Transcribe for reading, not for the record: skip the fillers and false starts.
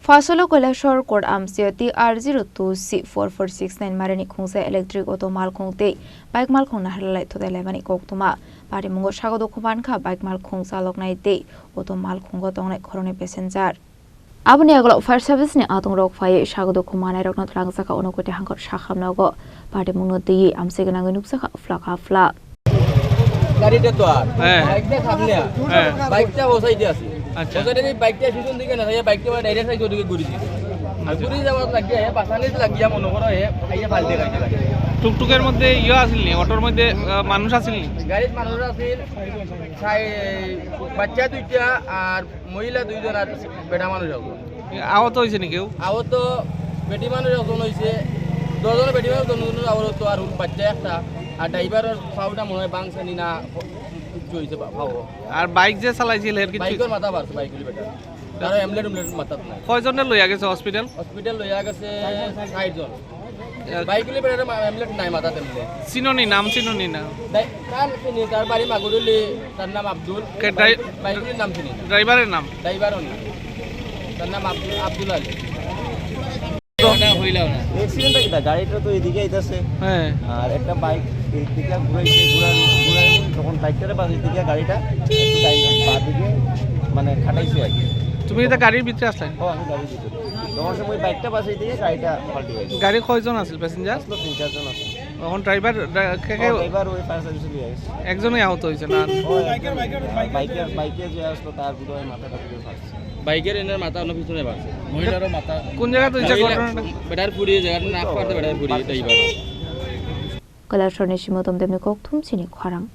Phasalo Kailashahar Court Amchaio TR02C-4469 Marini Khungsa electric auto Malkhung Tei bike Malkhung Naharlalai Thutailaimani Koktwma Patimungo Sago Dukhomankha bike Malkhung Chaloknai Tei auto Malkhungo Tongnai Khoroknwi passenger Aboni aglo fire service ni atung rok phai Sago Dukhomanai rokna thlangsaka onokote hangkot sakhamnago Patimungo Tei Amchaio nang nuksaka flaka fla গাড়িটা তো আর বাইকটা সামনে বাইকটা বসাইতে আছে আচ্ছা বসাইতে এই বাইকটা পিছন দিকে না এই বাইকটা ডাইরেক্ট সাইড ওদিকে ঘুরে দিছে আর ঘুরে যাওয়ার লাগিয়া এ পাছানিতে লাগিয়া মনে করো এ আইয়া পাল্টে গাইতে লাগে টুকটুকের মধ্যে ইয়া আছিল নি অটোর মধ্যে মানুষ আছিল নি গাড়ির মানুষ আছিল বাচ্চা দুইটা আর মহিলা দুইজন আর বেটা মানুষ আছে আহত হইছে নি কেউ আহত বেটি মানুষ একজন হইছে দুজন বেটি মানুষ দুজন আহত আর বাচ্চা একটা আর ড্রাইভারের পাউটা মনে হয় বাংসানি না কিছু হইছে পাও আর বাইক যে চালাইছিল এর কিছু বাইকের মাথা বাড়ছে বাইকগুলি বেটা তার এমলেট মাথা নাই কয়জনের লইয়া গেছে হসপিটাল লইয়া গেছে 60 জন বাইকগুলি বেটা এমলেট নাই মাথা তেমলে নাম চিননি না কার চিনি তার বাড়ি মাগুরুলি তার নাম আব্দুল বাইকগুলির নাম চিনি ড্রাইভারের নাম তার নাম আব্দুল আলী এক্সিডেন্টটা কিটা গাড়িটা তো এদিকে আইতাছে হ্যাঁ আর একটা বাইক এদিকে ঘুরাই তখন বাইকটারে বাস এদিকে গাড়িটা একটু বাদিকে মানে খাটাইছে আর কি তুমি এটা গাড়ির ভিতরে আসলে আমি গাড়ির ভিতরে তখন সময় বাইকটা বাস এদিকে গাড়িটা পাল্টে গেছে গাড়ি কয়জন আছিল প্যাসেঞ্জার 3-4 জন আছে এখন ড্রাইভার ওই ফায়ার সার্ভিসে লিয়ে গেছে একজনই আহত হইছে না বাইকে যে আসলো তার ভিতরে মাথাটা পুরো ফাটছে বাইকের এনার মাথা অন্য পিছনে বাড়ছে মহিলারও মাথা কোন জায়গাতে হইছে ঘটনাটা বেটার পুরি জায়গাটা না পারতে better Puri driver Kailashahar ni Koktwma Chini Khorang